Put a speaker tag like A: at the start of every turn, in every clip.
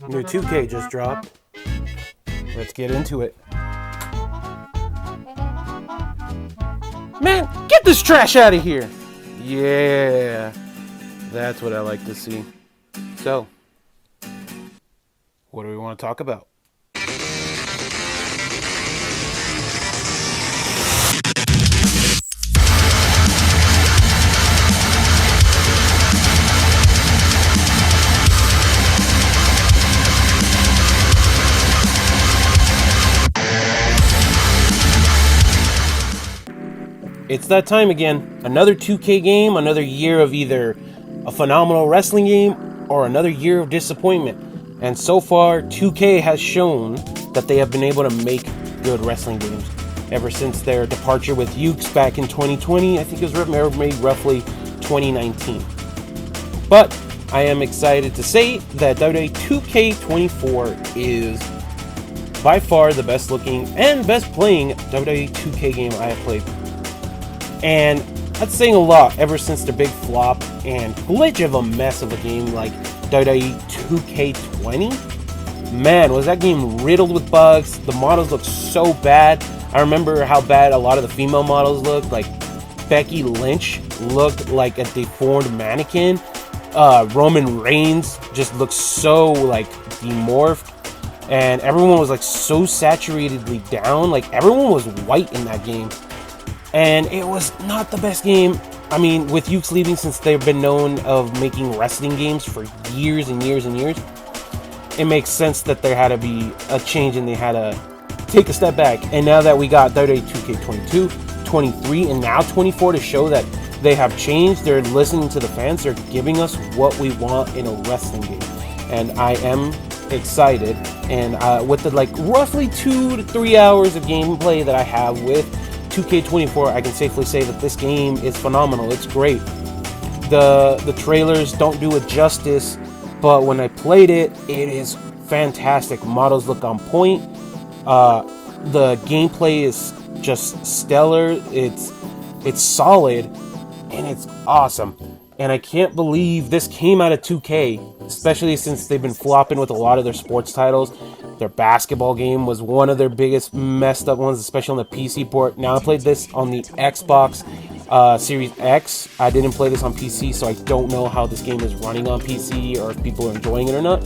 A: New 2K just dropped. Let's get into it. Man, get this trash out of here! Yeah, that's what I like to see. So, what do we want to talk about? It's that time again. Another 2K game, another year of either a phenomenal wrestling game or another year of disappointment. And so far, 2K has shown that they have been able to make good wrestling games. Ever since their departure with Ukes back in 2020, I think it was made roughly 2019. But I am excited to say that WWE 2K24 is by far the best looking and best playing WWE 2K game I have played. And that's saying a lot ever since their big flop and glitch of a mess of a game like WWE 2K20. Man, was that game riddled with bugs. The models looked so bad. I remember how bad a lot of the female models looked. Like Becky Lynch looked like a deformed mannequin. Roman Reigns just looked so like demorphed. And everyone was like so saturatedly down. Like everyone was white in that game. And it was not the best game. I mean, with Ukes leaving, since they've been known of making wrestling games for years and years and years, it makes sense that there had to be a change and they had to take a step back. And now that we got WWE 2K22, 23, and now 24 to show that they have changed, they're listening to the fans, they're giving us what we want in a wrestling game. And I am excited. And with the like roughly 2 to 3 hours of gameplay that I have with 2K24, I can safely say that this game is phenomenal. It's great. The trailers don't do it justice, but when I played it, it is fantastic. Models look on point. The gameplay is just stellar. It's solid, and it's awesome. And I can't believe this came out of 2K, especially since they've been flopping with a lot of their sports titles. Their basketball game was one of their biggest messed up ones, especially on the PC port. Now I played this on the Xbox Series X. I didn't play this on PC, so I don't know how this game is running on PC or if people are enjoying it or not.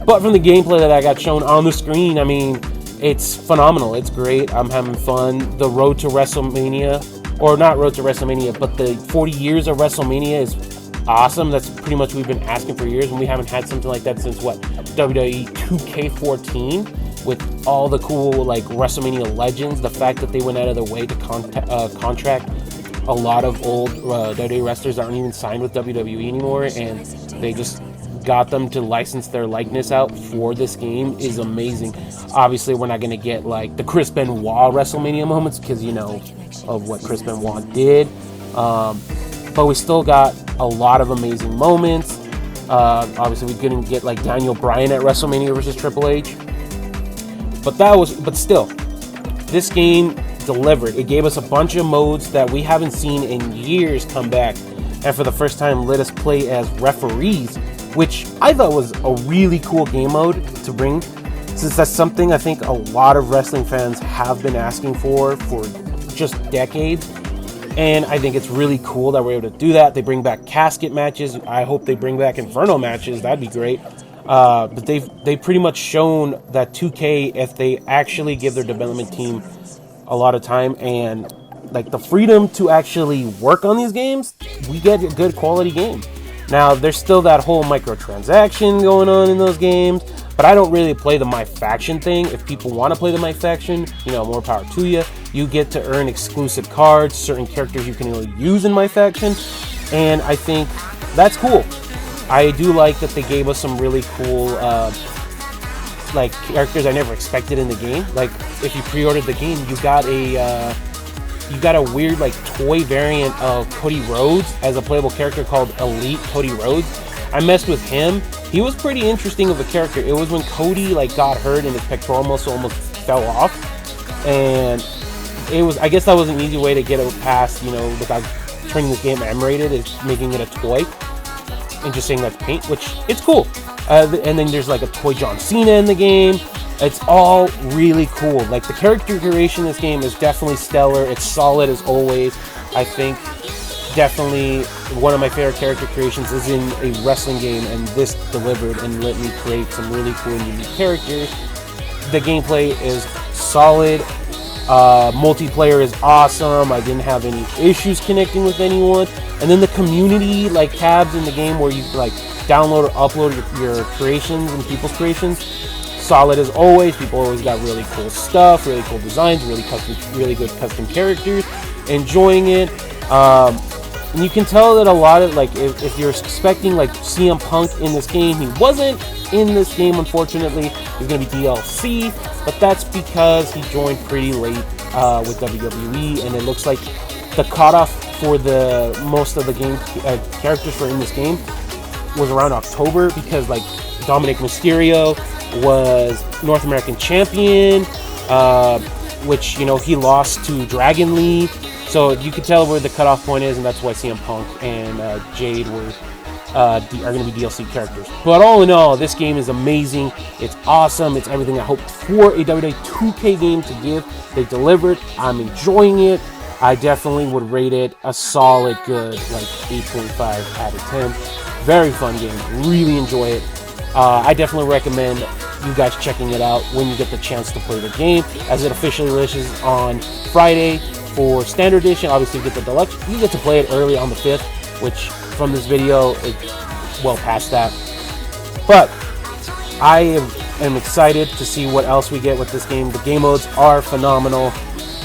A: But from the gameplay that I got shown on the screen, I mean, it's phenomenal. It's great. I'm having fun. The road to WrestleMania, or not road to WrestleMania, but the 40 years of WrestleMania is awesome. That's pretty much what we've been asking for years, and we haven't had something like that since what, WWE 2K14, with all the cool like WrestleMania legends. The fact that they went out of their way to contract a lot of old WWE wrestlers that aren't even signed with WWE anymore, and they just got them to license their likeness out for this game is amazing. Obviously, we're not going to get like the Chris Benoit WrestleMania moments because you know of what Chris Benoit did. But we still got a lot of amazing moments. Obviously, we couldn't get like Daniel Bryan at WrestleMania versus Triple H. But still, this game delivered. It gave us a bunch of modes that we haven't seen in years come back. And for the first time, let us play as referees, which I thought was a really cool game mode to bring, since that's something I think a lot of wrestling fans have been asking for just decades. And I think it's really cool that we're able to do that. They bring back casket matches. I hope they bring back Inferno matches. That'd be great. But they've pretty much shown that 2K, if they actually give their development team a lot of time and like the freedom to actually work on these games, we get a good quality game. Now, there's still that whole microtransaction going on in those games, but I don't really play the My Faction thing. If people want to play the My Faction, you know, more power to you. You get to earn exclusive cards, certain characters you can only use in My Faction, and I think that's cool. I do like that they gave us some really cool like characters I never expected in the game. Like if you pre-ordered the game, you got a weird like toy variant of Cody Rhodes as a playable character called Elite Cody Rhodes. I messed with him. He was pretty interesting of a character. It was when Cody like got hurt and his pectoral muscle almost fell off, and I guess that was an easy way to get it past, you know, without turning this game M-rated, is making it a toy and just saying that's paint, which it's cool. And then there's like a toy John Cena in the game. It's all really cool. Like the character creation in this game is definitely stellar. It's solid as always. I think definitely one of my favorite character creations is in a wrestling game, and this delivered and let me create some really cool and unique characters. The gameplay is solid. Multiplayer is awesome. I didn't have any issues connecting with anyone. And then the community like tabs in the game where you like download or upload your creations and people's creations, solid as always. People always got really cool stuff, really cool designs, really good custom characters. Enjoying it. And you can tell that a lot of like if you're expecting like CM Punk in this game, he wasn't in this game, unfortunately. He's gonna be DLC, but that's because he joined pretty late with WWE, and it looks like the cutoff for the most of the game characters for in this game was around October, because like Dominic Mysterio was North American champion, which, you know, he lost to Dragon Lee. So you can tell where the cutoff point is, and that's why CM Punk and Jade are going to be DLC characters. But all in all, this game is amazing. It's awesome. It's everything I hoped for a WWE 2K game to give. They delivered. I'm enjoying it. I definitely would rate it a solid good, like 8.5 out of 10. Very fun game. Really enjoy it. I definitely recommend you guys checking it out when you get the chance to play the game, as it officially releases on Friday for Standard Edition. Obviously, you get the Deluxe. You get to play it early on the 5th, which from this video, it's well past that. But I am excited to see what else we get with this game. The game modes are phenomenal.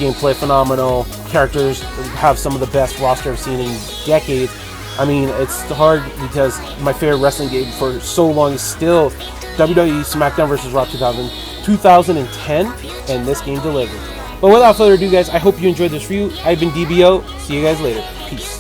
A: Gameplay phenomenal. Characters have some of the best roster I've seen in decades. I mean, it's hard because my favorite wrestling game for so long is still WWE SmackDown vs. Raw 2010, and this game delivered. But without further ado, guys, I hope you enjoyed this review. I've been DBO. See you guys later. Peace.